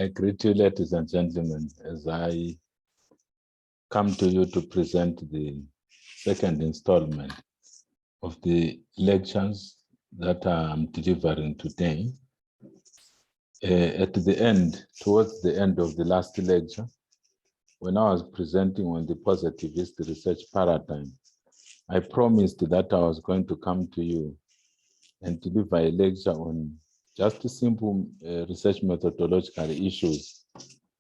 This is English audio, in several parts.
I greet you, ladies and gentlemen, as I come to you to present the second installment of the lectures that I'm delivering today. At the end, towards the end of the last lecture, when I was presenting on the positivist research paradigm, I promised that I was going to come to you and deliver a lecture on just simple research methodological issues,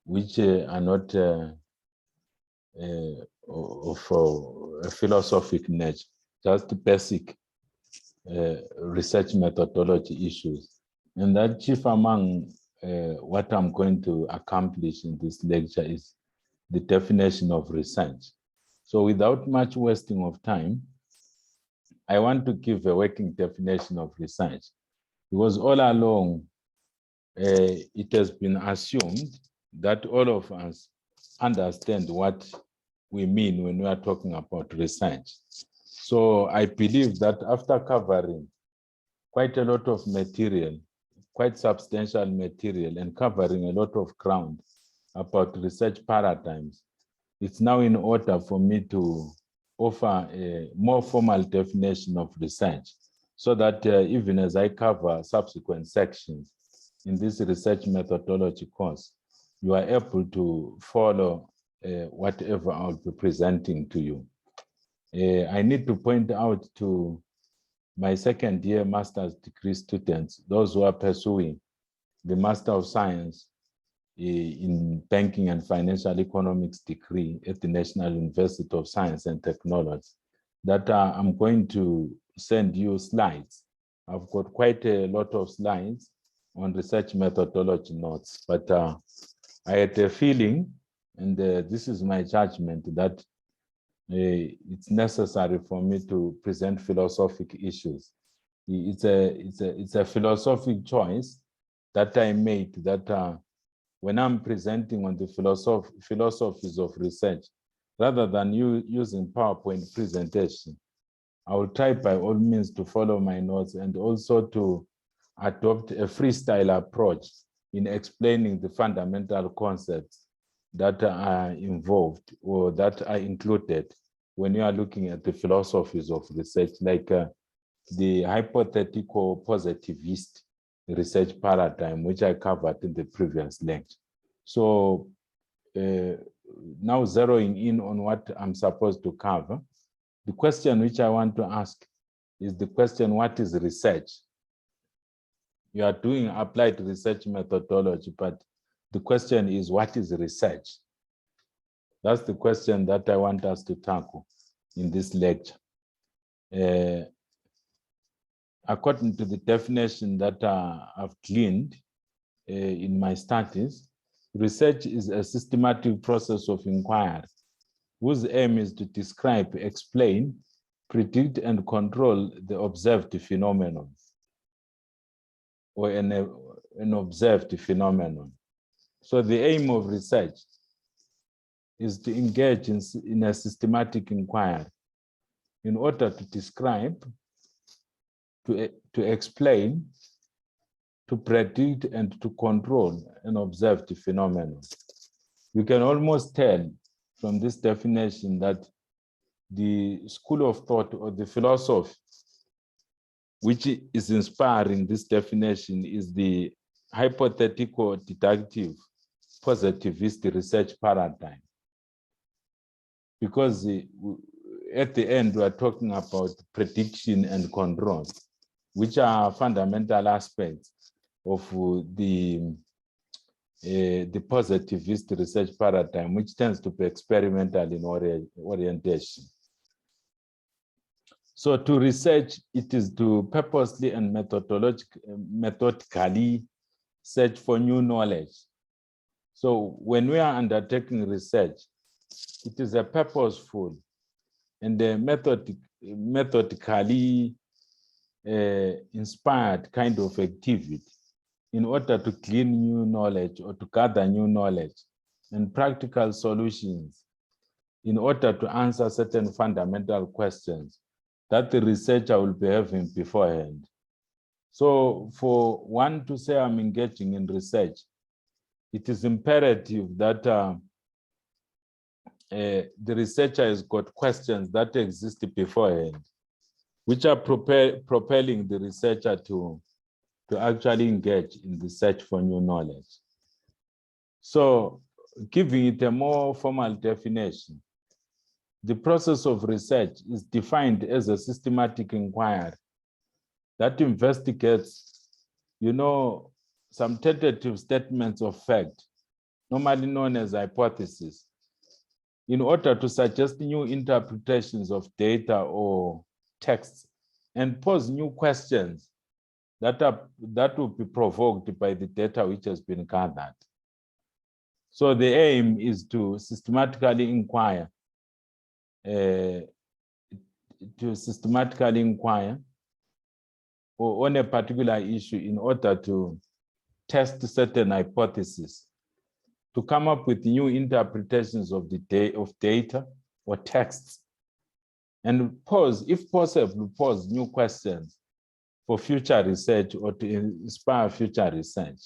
which are not of a philosophic nature, just basic research methodology issues. And that chief among what I'm going to accomplish in this lecture is the definition of research. So without much wasting of time, I want to give a working definition of research, because all along it has been assumed that all of us understand what we mean when we are talking about research. So I believe that after covering quite a lot of material, quite substantial material, and covering a lot of ground about research paradigms, it's now in order for me to offer a more formal definition of research, so that even as I cover subsequent sections in this research methodology course, you are able to follow whatever I'll be presenting to you. I need to point out to my second year master's degree students, those who are pursuing the Master of Science in Banking and Financial Economics degree at the National University of Science and Technology, that I'm going to send you slides. I've got quite a lot of slides on research methodology notes, but I had a feeling, and this is my judgment, that it's necessary for me to present philosophic issues. It's a philosophic choice that I made, that when I'm presenting on the philosophies of research, rather than using PowerPoint presentation, I will try by all means to follow my notes and also to adopt a freestyle approach in explaining the fundamental concepts that are involved or that are included when you are looking at the philosophies of research, like the hypothetical positivist research paradigm, which I covered in the previous lecture. So now zeroing in on what I'm supposed to cover, the question which I want to ask is the question, what is research? You are doing applied research methodology, but the question is, what is research? That's the question that I want us to tackle in this lecture. According to the definition that I've gleaned in my studies, research is a systematic process of inquiry whose aim is to describe, explain, predict, and control the observed phenomenon or an observed phenomenon. So the aim of research is to engage in a systematic inquiry in order to describe, to explain, to predict, and to control an observed phenomenon. You can almost tell from this definition that the school of thought or the philosophy which is inspiring this definition is the hypothetical deductive positivist research paradigm. Because at the end, we are talking about prediction and control, which are fundamental aspects of the positivist research paradigm, which tends to be experimental in orientation. So to research, it is to purposely and methodically search for new knowledge. So when we are undertaking research, it is a purposeful and a methodically inspired kind of activity in order to glean new knowledge or to gather new knowledge and practical solutions in order to answer certain fundamental questions that the researcher will be having beforehand. So for one to say I'm engaging in research, it is imperative that the researcher has got questions that exist beforehand, which are propelling the researcher to actually engage in the search for new knowledge. So, giving it a more formal definition, the process of research is defined as a systematic inquiry that investigates, some tentative statements of fact, normally known as hypotheses, in order to suggest new interpretations of data or texts and pose new questions that will be provoked by the data which has been gathered. So the aim is to systematically inquire on a particular issue in order to test certain hypotheses, to come up with new interpretations of data or texts, and if possible, pose new questions for future research or to inspire future research.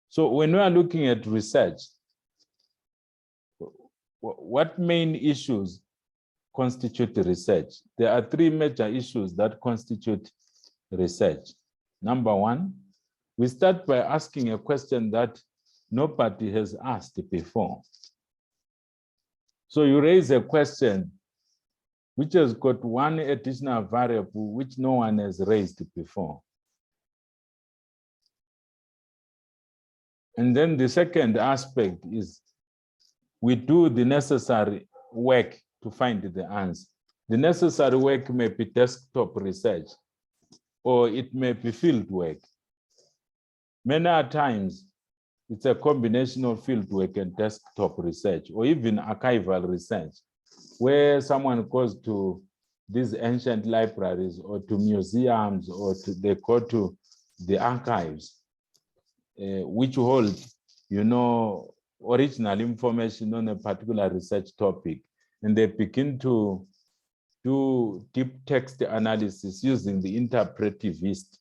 So when we are looking at research, what main issues constitute research? There are three major issues that constitute research. Number one, we start by asking a question that nobody has asked before. So you raise a question which has got one additional variable which no one has raised before. And then the second aspect is we do the necessary work to find the answer. The necessary work may be desktop research, or it may be field work. Many times, it's a combination of field work and desktop research, or even archival research, where someone goes to these ancient libraries or to museums, or they go to the archives, which hold, original information on a particular research topic, and they begin to do deep text analysis using the interpretivist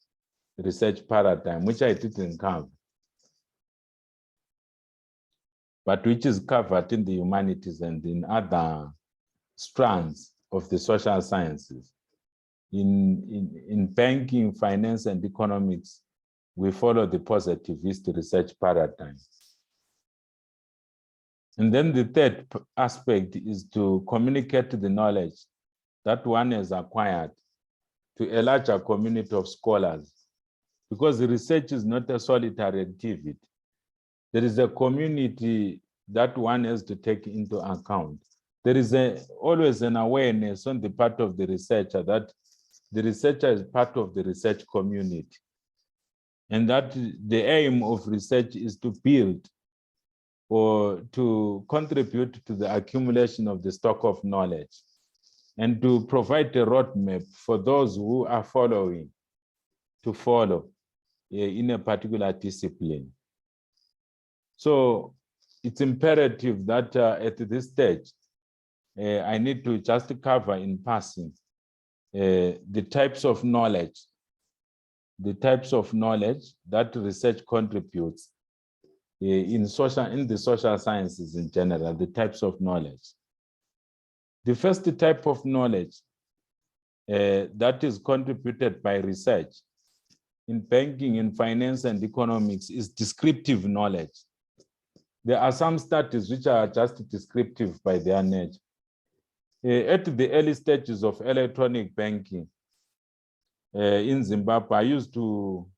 research paradigm, which I didn't cover, but which is covered in the humanities and in other strands of the social sciences. In banking, finance, and economics, we follow the positivist research paradigm. And then the third aspect is to communicate the knowledge that one has acquired to a larger community of scholars, because the research is not a solitary activity. There is a community that one has to take into account. There is always an awareness on the part of the researcher that the researcher is part of the research community, and that the aim of research is to build or to contribute to the accumulation of the stock of knowledge, and to provide a roadmap for those who are following to follow in a particular discipline. So it's imperative that at this stage, I need to just cover in passing the types of knowledge that research contributes in the social sciences in general, the types of knowledge. The first type of knowledge that is contributed by research in banking, in finance, and economics is descriptive knowledge. There are some studies which are just descriptive by their nature. At the early stages of electronic banking in Zimbabwe, I used to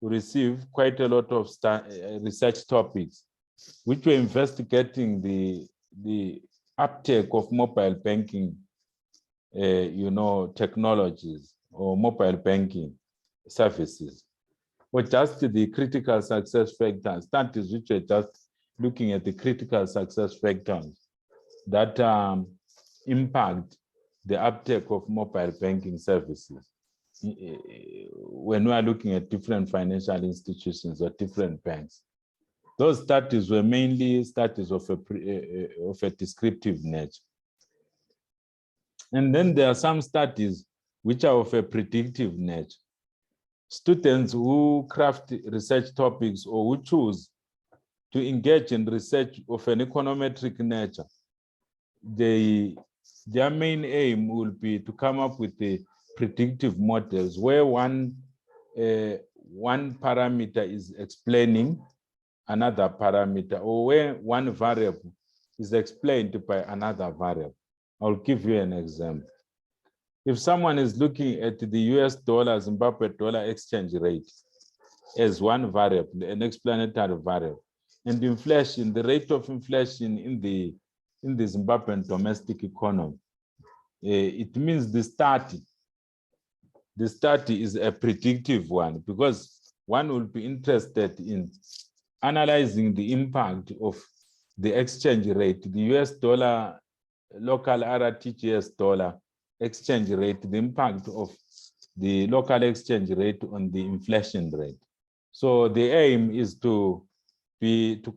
receive quite a lot of research topics which were investigating the uptake of mobile banking technologies or mobile banking services, or just the critical success factors, studies which were just looking at the critical success factors that impact the uptake of mobile banking services when we are looking at different financial institutions or different banks. Those studies were mainly studies of a descriptive nature. And then there are some studies which are of a predictive nature. Students who craft research topics or who choose to engage in research of an econometric nature, their main aim will be to come up with the predictive models where one parameter is explaining another parameter, or where one variable is explained by another variable. I'll give you an example. If someone is looking at the US dollar, Zimbabwe dollar exchange rate as one variable, an explanatory variable, and inflation, the rate of inflation in the Zimbabwean domestic economy, it means the study is a predictive one, because one will be interested in analyzing the impact of the exchange rate, the US dollar, local RTGS dollar exchange rate, the impact of the local exchange rate on the inflation rate. So the aim is to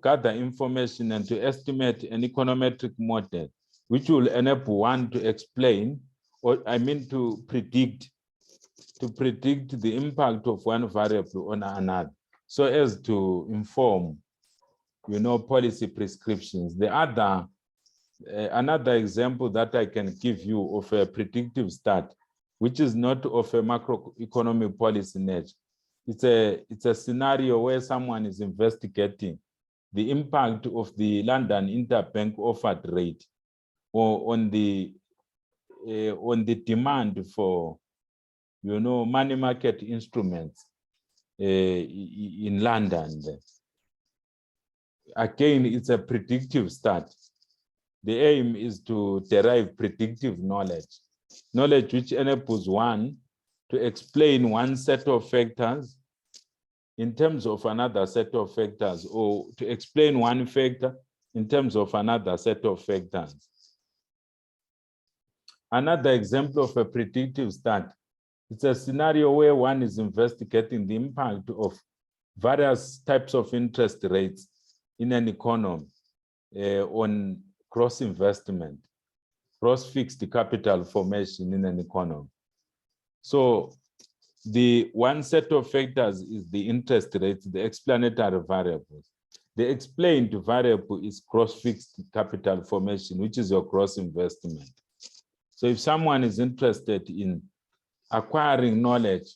gather information and to estimate an econometric model, which will enable one to explain, or to predict the impact of one variable on another, so as to inform, policy prescriptions. The other, another example that I can give you of a predictive study, which is not of a macroeconomic policy nature. It's a scenario where someone is investigating the impact of the London interbank offered rate, or on the demand for, money market instruments in London. Again, it's a predictive study. The aim is to derive predictive knowledge which enables one to explain one set of factors in terms of another set of factors, or to explain one factor in terms of another set of factors. Another example of a predictive study, it's a scenario where one is investigating the impact of various types of interest rates in an economy on gross investment, gross fixed capital formation in an economy. So the one set of factors is the interest rates, the explanatory variables. The explained variable is gross fixed capital formation, which is your gross investment. So if someone is interested in acquiring knowledge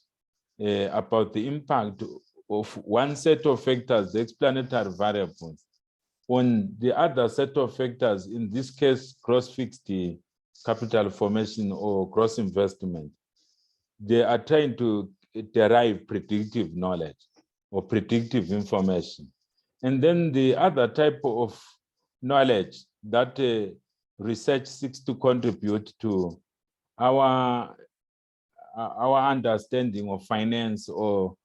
about the impact of one set of factors, the explanatory variables, on the other set of factors, in this case, gross fixed capital formation or gross investment, they are trying to derive predictive knowledge or predictive information. And then the other type of knowledge that research seeks to contribute to our understanding of finance or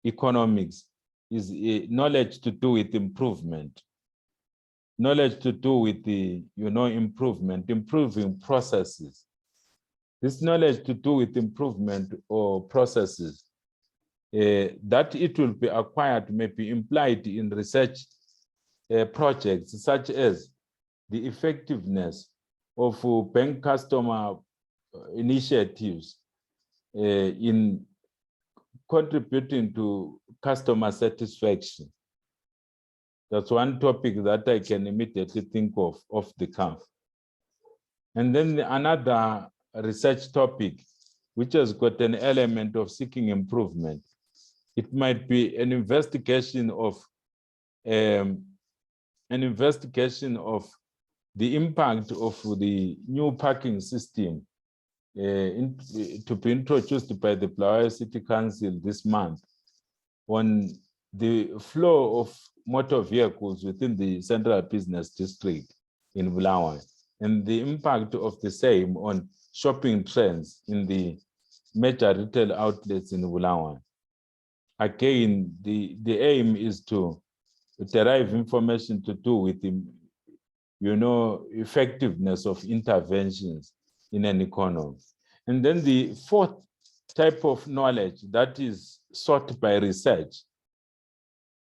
economics is knowledge to do with improvement. Knowledge to do with the, improving processes. This knowledge to do with improvement or processes, that it will be acquired may be implied in research projects, such as the effectiveness of bank customer initiatives in contributing to customer satisfaction. That's one topic that I can immediately think of off the cuff. And then another research topic, which has got an element of seeking improvement. It might be an investigation of the impact of the new parking system to be introduced by the Bulawayo City Council this month on the flow of motor vehicles within the Central Business District in Bulawayo, and the impact of the same on shopping trends in the major retail outlets in Bulawayo. Again, the aim is to derive information to do with the, effectiveness of interventions in an economy. And then the fourth type of knowledge that is sought by research,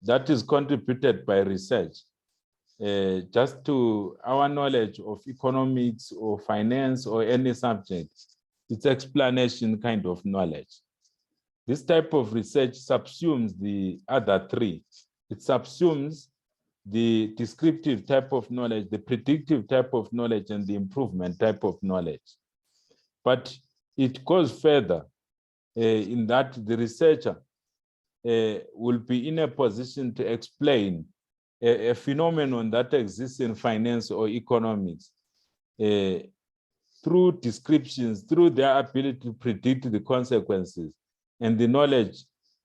that is contributed by research, just to our knowledge of economics or finance or any subject, it's explanation kind of knowledge. This type of research subsumes the other three. It subsumes the descriptive type of knowledge, the predictive type of knowledge, and the improvement type of knowledge. But it goes further in that the researcher will be in a position to explain a phenomenon that exists in finance or economics through descriptions, through their ability to predict the consequences and the knowledge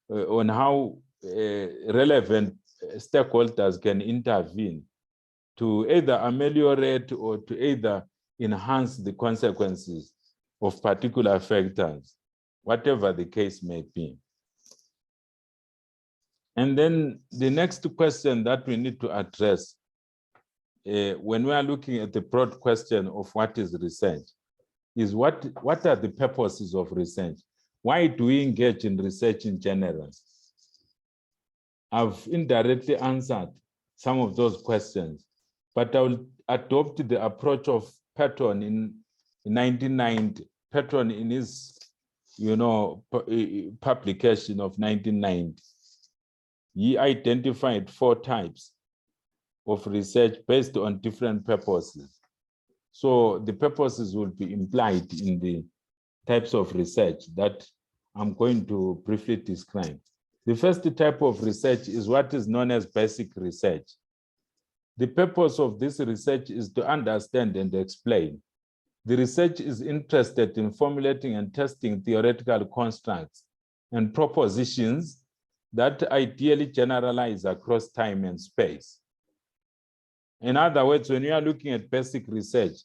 on how relevant stakeholders can intervene to either ameliorate or to either enhance the consequences of particular factors, whatever the case may be. And then the next question that we need to address when we are looking at the broad question of what is research is what are the purposes of research? Why do we engage in research in general? I've indirectly answered some of those questions, but I will adopt the approach of Patton in 1990. Patton in his, publication of 1990, he identified 4 types of research based on different purposes. So the purposes will be implied in the types of research that I'm going to briefly describe. The first type of research is what is known as basic research. The purpose of this research is to understand and explain. The research is interested in formulating and testing theoretical constructs and propositions that ideally generalize across time and space. In other words, when you are looking at basic research,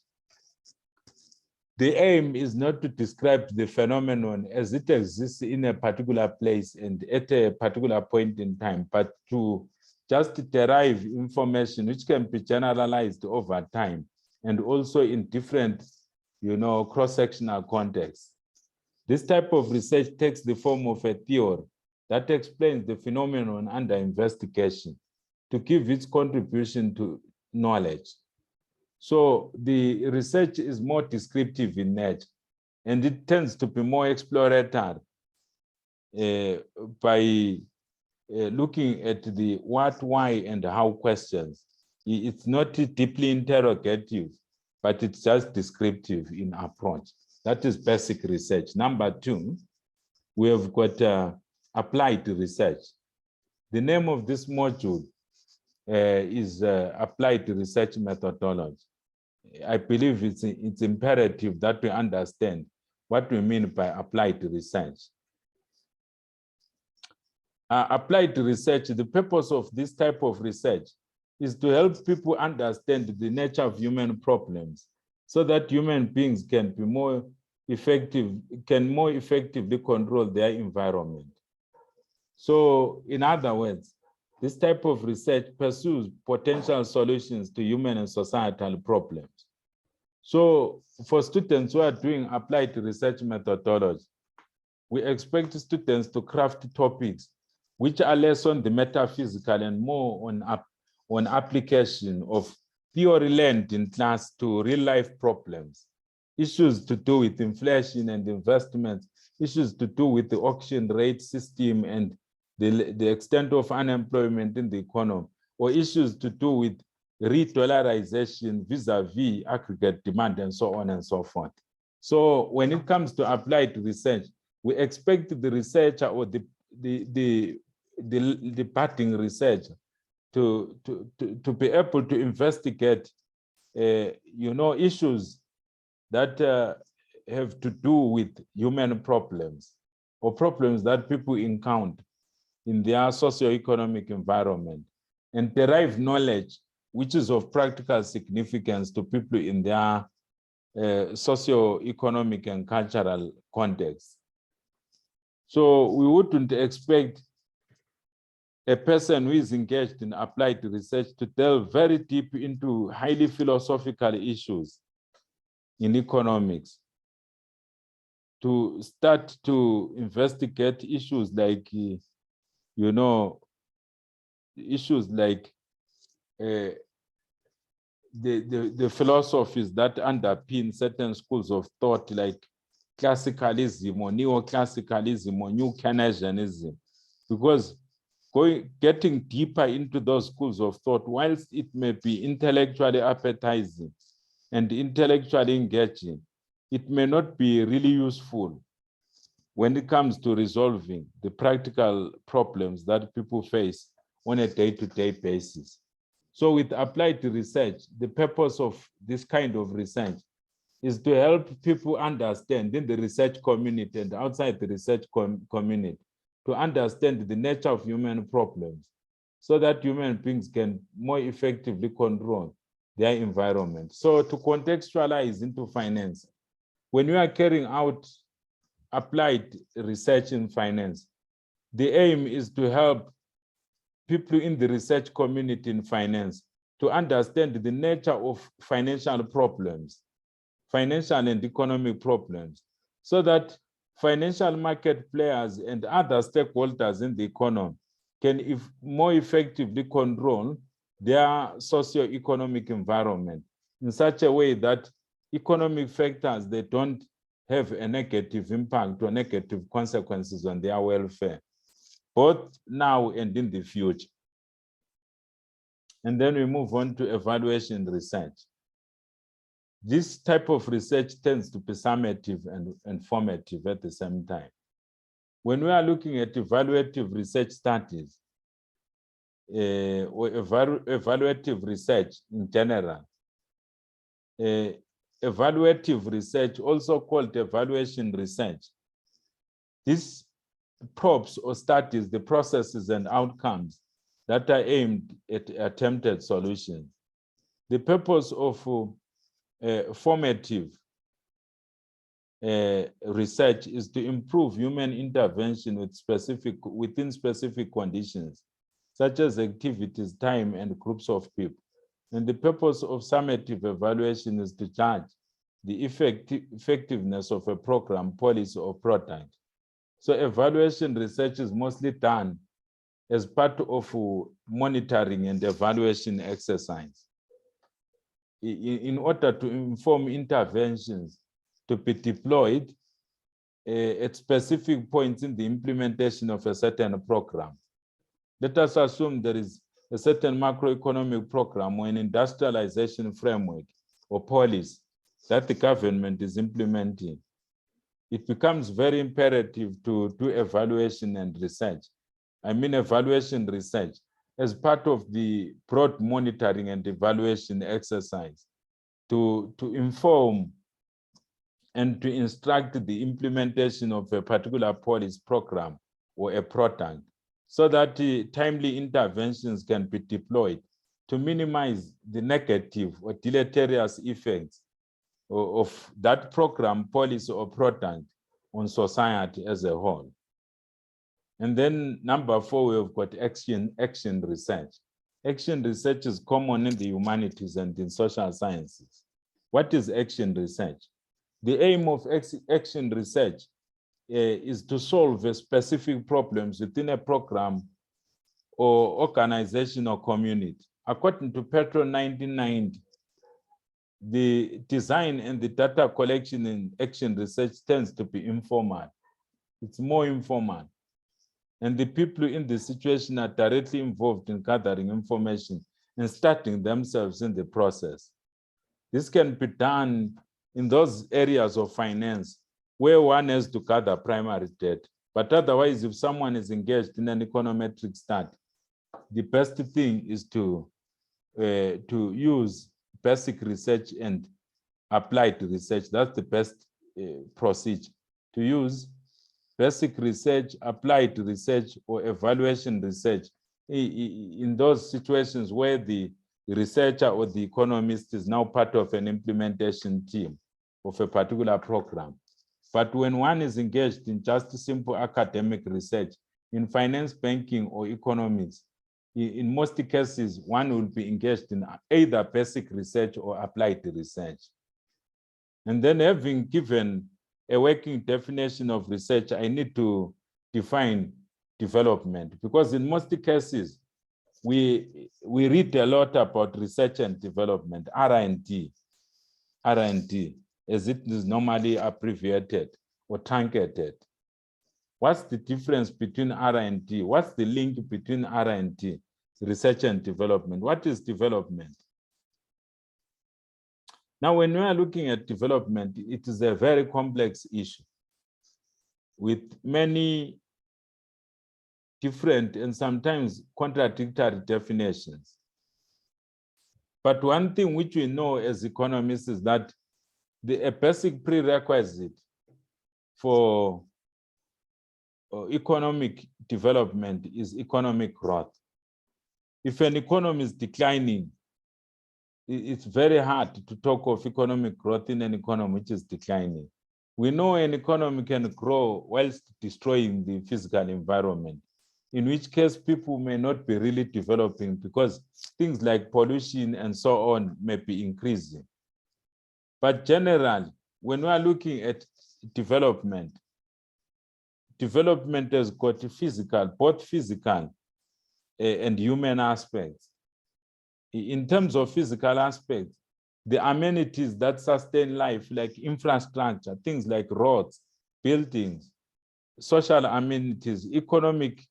the aim is not to describe the phenomenon as it exists in a particular place and at a particular point in time, but to just derive information which can be generalized over time and also in different, cross-sectional contexts. This type of research takes the form of a theory that explains the phenomenon under investigation to give its contribution to knowledge. So the research is more descriptive in nature, and it tends to be more exploratory by looking at the what, why, and how questions. It's not deeply interrogative, but it's just descriptive in approach. That is basic research. Number 2, we have got applied research. The name of this module is applied research methodology. I believe it's imperative that we understand what we mean by applied research. Applied research, the purpose of this type of research is to help people understand the nature of human problems so that human beings can be more effectively control their environment. So in other words, this type of research pursues potential solutions to human and societal problems. So for students who are doing applied research methodology, we expect students to craft topics which are less on the metaphysical and more on application of theory learned in class to real life problems, issues to do with inflation and investments, issues to do with the auction rate system and the extent of unemployment in the economy, or issues to do with re-dollarization vis-a-vis aggregate demand and so on and so forth. So when it comes to applied research, we expect the researcher or the budding researcher to be able to investigate issues that have to do with human problems or problems that people encounter in their socio-economic environment and derive knowledge which is of practical significance to people in their socio-economic and cultural context. So we wouldn't expect a person who is engaged in applied research to delve very deep into highly philosophical issues in economics, to start to investigate issues like, issues like the philosophies that underpin certain schools of thought, like classicalism or neoclassicalism or new Keynesianism, because getting deeper into those schools of thought, whilst it may be intellectually appetizing and intellectually engaging, it may not be really useful when it comes to resolving the practical problems that people face on a day-to-day basis. So with applied research, the purpose of this kind of research is to help people understand in the research community and outside the research community to understand the nature of human problems so that human beings can more effectively control their environment. So to contextualize into finance, when you are carrying out applied research in finance, the aim is to help people in the research community in finance to understand the nature of financial problems, financial and economic problems, so that financial market players and other stakeholders in the economy can more effectively control their socio-economic environment in such a way that economic factors, they don't have a negative impact or negative consequences on their welfare, both now and in the future. And then we move on to evaluation research. This type of research tends to be summative and formative at the same time. When we are looking at evaluative research studies, or evaluative research in general, evaluative research, also called evaluation research, this probes or studies the processes and outcomes that are aimed at attempted solutions. The purpose of formative research is to improve human intervention within specific conditions, such as activities, time, and groups of people. And the purpose of summative evaluation is to judge the effectiveness of a program, policy, or product. So evaluation research is mostly done as part of monitoring and evaluation exercise in order to inform interventions to be deployed at specific points in the implementation of a certain program. Let us assume there is a certain macroeconomic program or an industrialization framework or policy that the government is implementing. It becomes very imperative to do evaluation and research. I mean evaluation research as part of the broad monitoring and evaluation exercise to inform and to instruct the implementation of a particular policy program or a product, so that timely interventions can be deployed to minimize the negative or deleterious effects of that program, policy, or product on society as a whole. And then number 4, we've got action research. Action research is common in the humanities and in social sciences. What is action research? The aim of action research is to solve a specific problems within a program or organization or community. According to Petro 1990, the design and the data collection in action research tends to be informal. It's more informal. And the people in the situation are directly involved in gathering information and starting themselves in the process. This can be done in those areas of finance where one has to gather primary data. But otherwise, if someone is engaged in an econometric study, the best thing is to use basic research and applied research. That's the best procedure, to use basic research, applied research, or evaluation research in those situations where the researcher or the economist is now part of an implementation team of a particular program. But when one is engaged in just simple academic research in finance, banking, or economics, in most cases, one will be engaged in either basic research or applied research. And then, having given a working definition of research, I need to define development, because in most cases, we read a lot about research and development, R&D, as it is normally abbreviated. or truncated. What's the difference between R&D? What's the link between R&D, research and development? What is development? Now, when we are looking at development, it is a very complex issue with many different and sometimes contradictory definitions. But one thing which we know as economists is that a basic prerequisite for economic development is economic growth. If an economy is declining, it's very hard to talk of economic growth in an economy which is declining. We know an economy can grow whilst destroying the physical environment, in which case people may not be really developing because things like pollution and so on may be increasing. But generally, when we are looking at development, development has got physical, both physical and human aspects. In terms of physical aspects, the amenities that sustain life, like infrastructure, things like roads, buildings, social amenities, economic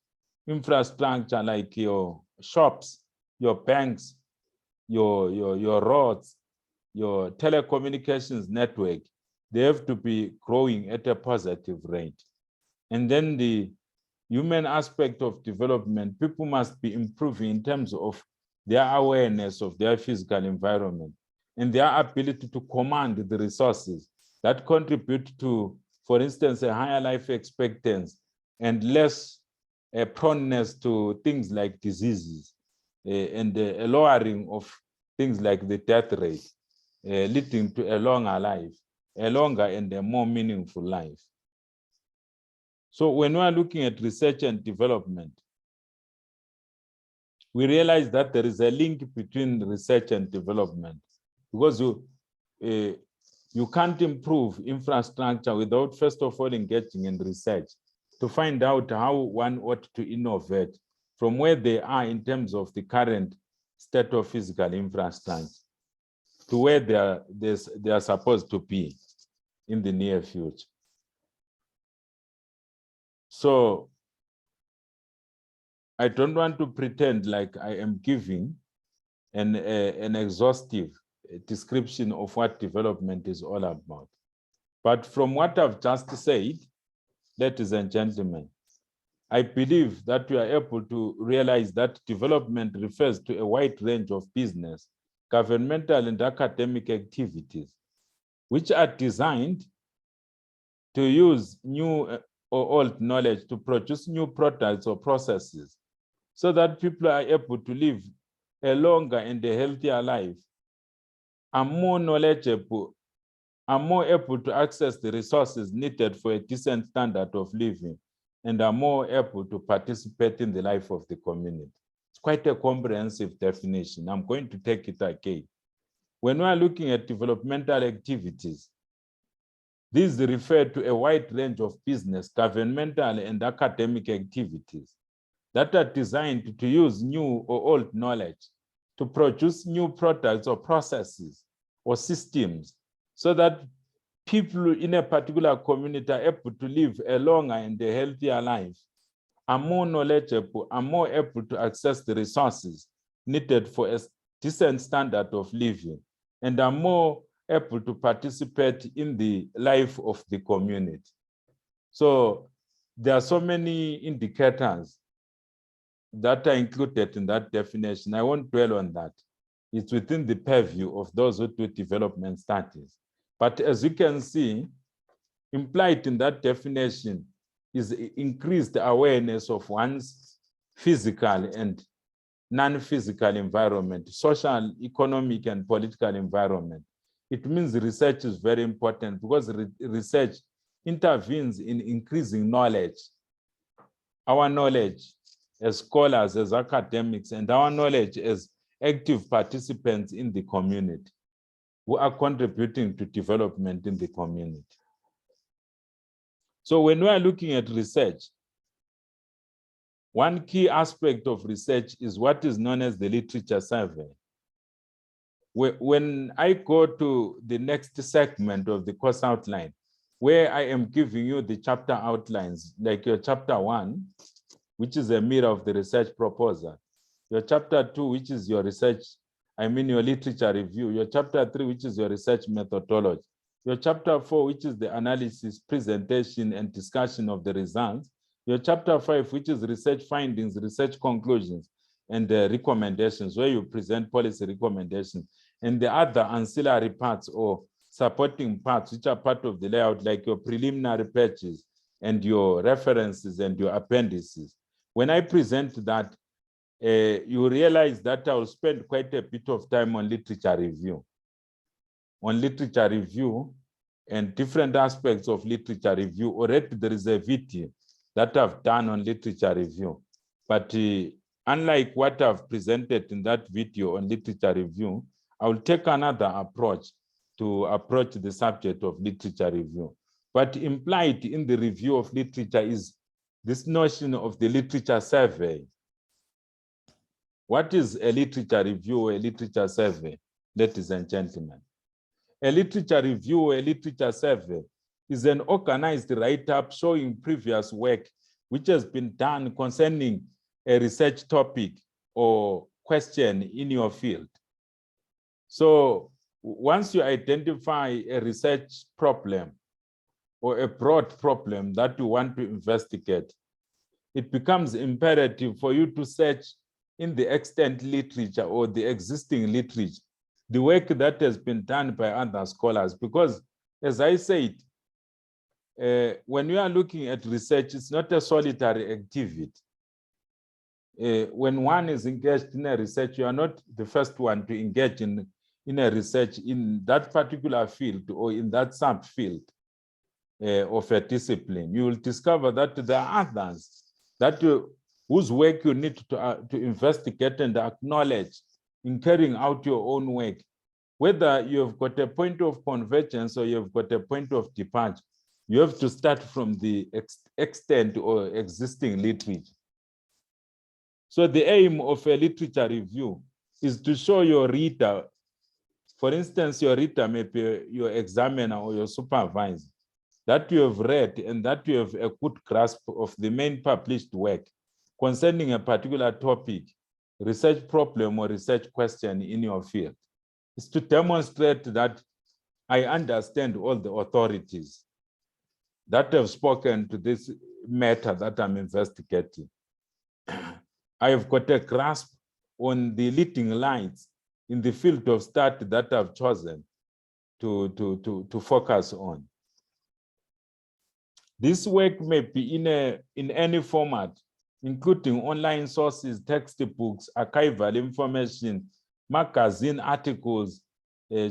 infrastructure like your shops, your banks, your roads, your telecommunications network, they have to be growing at a positive rate. And then the human aspect of development, people must be improving in terms of their awareness of their physical environment and their ability to command the resources that contribute to, for instance, a higher life expectancy and less proneness to things like diseases and a lowering of things like the death rate, leading to a longer life, a longer and a more meaningful life. So when we are looking at research and development, we realize that there is a link between research and development, because you can't improve infrastructure without first of all engaging in research to find out how one ought to innovate from where they are in terms of the current state of physical infrastructure to where they are supposed to be in the near future. So I don't want to pretend like I am giving an exhaustive description of what development is all about. But from what I've just said, ladies and gentlemen, I believe that we are able to realize that development refers to a wide range of business, governmental and academic activities, which are designed to use new or old knowledge to produce new products or processes so that people are able to live a longer and a healthier life, are more knowledgeable, are more able to access the resources needed for a decent standard of living, and are more able to participate in the life of the community. It's quite a comprehensive definition. I'm going to take it again. When we are looking at developmental activities, these refer to a wide range of business, governmental, and academic activities that are designed to use new or old knowledge to produce new products or processes or systems so that people in a particular community are able to live a longer and a healthier life, are more knowledgeable, are more able to access the resources needed for a decent standard of living, and are more able to participate in the life of the community. So there are so many indicators that are included in that definition. I won't dwell on that. It's within the purview of those who do development studies. But as you can see, implied in that definition is increased awareness of one's physical and non-physical environment, social, economic, and political environment. It means research is very important because research intervenes in increasing knowledge, our knowledge as scholars, as academics, and our knowledge as active participants in the community who are contributing to development in the community. So when we are looking at research, one key aspect of research is what is known as the literature survey. When I go to the next segment of the course outline, where I am giving you the chapter outlines, like your chapter 1, which is a mirror of the research proposal. Your chapter 2, which is your research, your literature review. Your chapter 3, which is your research methodology. Your chapter 4, which is the analysis, presentation, and discussion of the results. Your chapter 5, which is research findings, research conclusions, and recommendations, where you present policy recommendations. And the other ancillary parts or supporting parts, which are part of the layout, like your preliminary pages and your references and your appendices. When I present that, you realize that I will spend quite a bit of time on literature review. On literature review and different aspects of literature review. Already there is a video that I've done on literature review. But unlike what I've presented in that video on literature review, I will take another approach to approach the subject of literature review. But implied in the review of literature is this notion of the literature survey. What is a literature review or a literature survey, ladies and gentlemen? A literature review or a literature survey is an organized write-up showing previous work which has been done concerning a research topic or question in your field. So once you identify a research problem or a broad problem that you want to investigate, it becomes imperative for you to search in the extant literature or the existing literature, the work that has been done by other scholars. Because, as I said, when you are looking at research, it's not a solitary activity. When one is engaged in a research, you are not the first one to engage in a research in that particular field or in that subfield of a discipline. You will discover that there are others that whose work you need to investigate and acknowledge in carrying out your own work. Whether you've got a point of convergence or you've got a point of departure, you have to start from the extent or existing literature. So the aim of a literature review is to show your reader, for instance, your reader may be your examiner or your supervisor, that you have read and that you have a good grasp of the main published work concerning a particular topic, research problem or research question in your field. It's to demonstrate that I understand all the authorities that have spoken to this matter that I'm investigating. I have got a grasp on the leading lines in the field of study that I've chosen to focus on. This work may be in any format, including online sources, textbooks, archival information, magazine articles,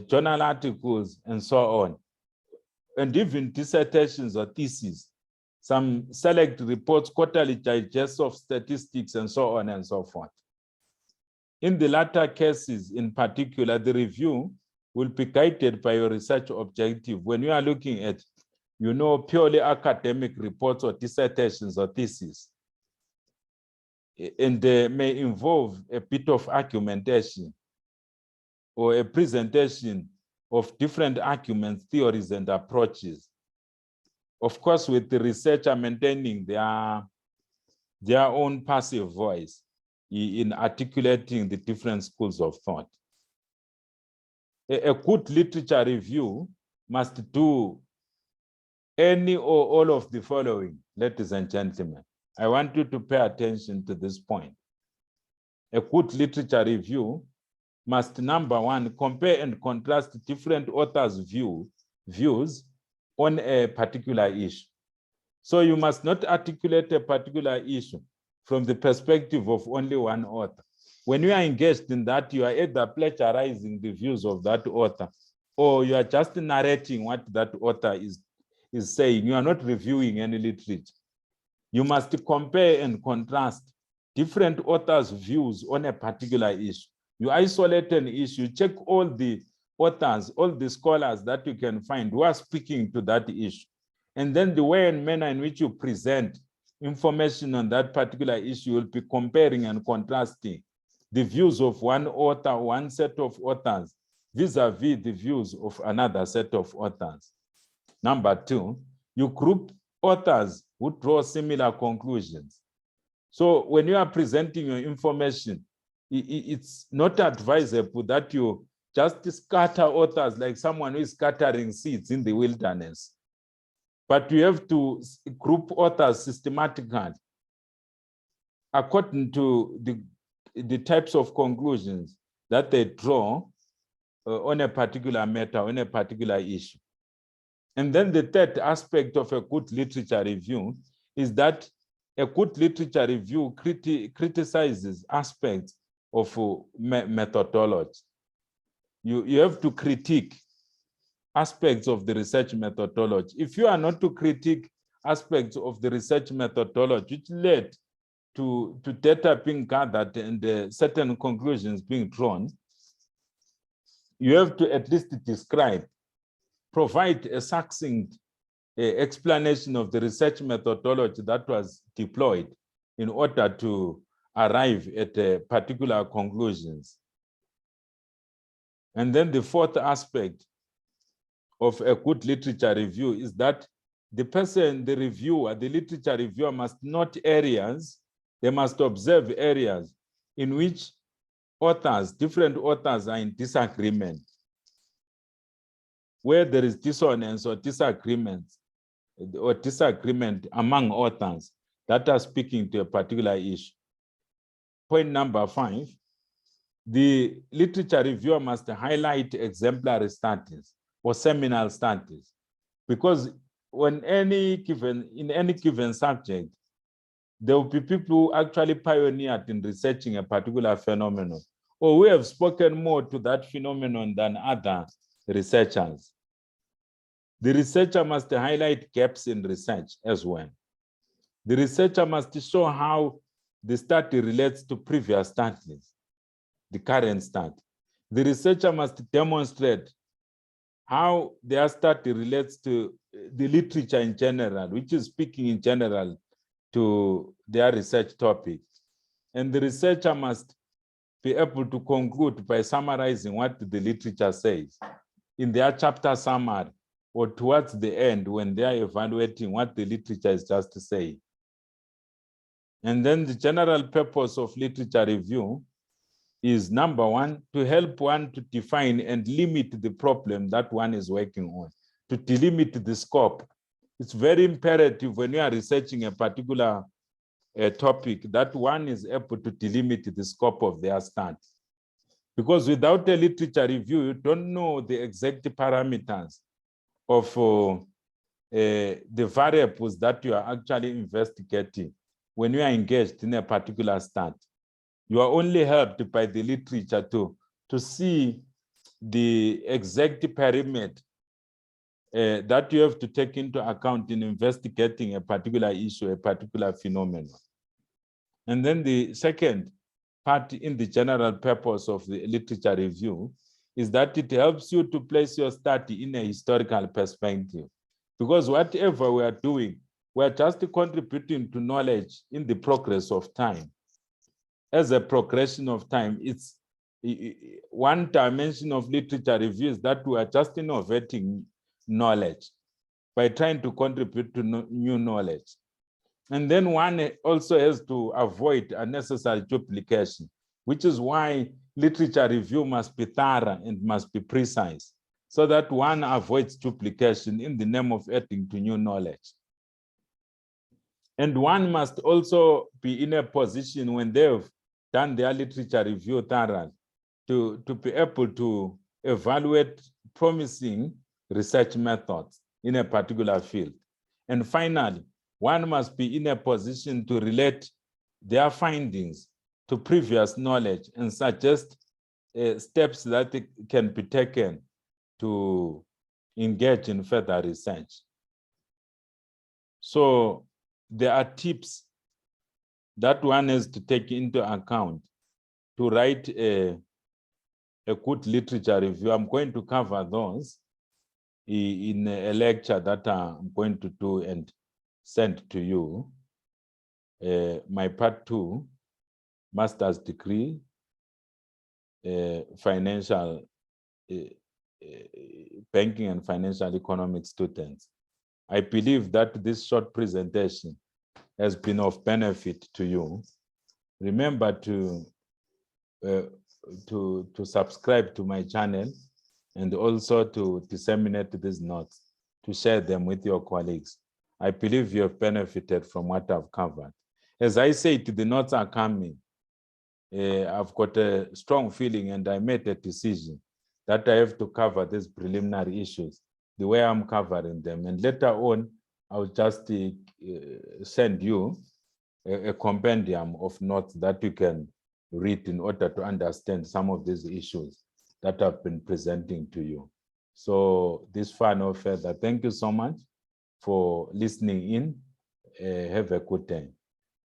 journal articles, and so on. And even dissertations or theses, some select reports, quarterly digests of statistics, and so on and so forth. In the latter cases, in particular, the review will be guided by your research objective. When you are looking at, purely academic reports or dissertations or theses, and they may involve a bit of argumentation or a presentation of different arguments, theories, and approaches. Of course, with the researcher maintaining their own passive voice in articulating the different schools of thought. A good literature review must do any or all of the following, ladies and gentlemen. I want you to pay attention to this point. A good literature review must, number one, compare and contrast different authors' views on a particular issue. So you must not articulate a particular issue from the perspective of only one author. When you are engaged in that, you are either plagiarizing the views of that author, or you are just narrating what that author is saying. You are not reviewing any literature. You must compare and contrast different authors' views on a particular issue. You isolate an issue, check all the authors, all the scholars that you can find who are speaking to that issue. And then the way and manner in which you present information on that particular issue will be comparing and contrasting the views of one author, one set of authors, vis-a-vis the views of another set of authors. Number two, You group authors who draw similar conclusions. So when you are presenting your information, it's not advisable that you just scatter authors like someone who is scattering seeds in the wilderness. But you have to group authors systematically according to the types of conclusions that they draw on a particular matter, on a particular issue. And then the third aspect of a good literature review is that a good literature review criticizes aspects of methodology. You have to critique aspects of the research methodology. If you are not to critique aspects of the research methodology, which led to data being gathered and certain conclusions being drawn, you have to at least describe, provide a succinct explanation of the research methodology that was deployed in order to arrive at particular conclusions. And then the fourth aspect of a good literature review is that the person, the reviewer, the literature reviewer must note areas, they must observe areas in which authors, different authors are in disagreement, where there is dissonance or disagreement among authors that are speaking to a particular issue. Point number 5, the literature reviewer must highlight exemplary studies or seminal studies, because in any given subject, there will be people who actually pioneered in researching a particular phenomenon, or who have spoken more to that phenomenon than other researchers. The researcher must highlight gaps in research as well. The researcher must show how the study relates to previous studies, the current study. The researcher must demonstrate how their study relates to the literature in general, which is speaking in general to their research topic. And the researcher must be able to conclude by summarizing what the literature says in their chapter summary, or towards the end when they are evaluating what the literature is just saying. And then the general purpose of literature review is, number 1, to help one to define and limit the problem that one is working on, to delimit the scope. It's very imperative when you are researching a particular topic that one is able to delimit the scope of their study. Because without a literature review, you don't know the exact parameters of the variables that you are actually investigating when you are engaged in a particular study. You are only helped by the literature to see the exact parameter that you have to take into account in investigating a particular issue, a particular phenomenon. And then the second part in the general purpose of the literature review is that it helps you to place your study in a historical perspective. Because whatever we are doing, we are just contributing to knowledge in the progress of time. As a progression of time, it's one dimension of literature review is that we are just innovating knowledge by trying to contribute to new knowledge. And then one also has to avoid unnecessary duplication, which is why literature review must be thorough and must be precise, so that one avoids duplication in the name of adding to new knowledge. And one must also be in a position when they've done their literature review thoroughly to be able to evaluate promising research methods in a particular field. And finally, one must be in a position to relate their findings to previous knowledge and suggest steps that can be taken to engage in further research. So there are tips that one has to take into account to write a good literature review. I'm going to cover those in a lecture that I'm going to do and send to you. My part 2, master's degree, financial banking and financial economics students. I believe that this short presentation has been of benefit to you. Remember to subscribe to my channel and also to disseminate these notes, to share them with your colleagues. I believe you have benefited from what I've covered. As I said, the notes are coming. I've got a strong feeling and I made a decision that I have to cover these preliminary issues the way I'm covering them. And later on, I'll just send you a compendium of notes that you can read in order to understand some of these issues that I've been presenting to you. So this far no further. Thank you so much for listening in. Have a good day.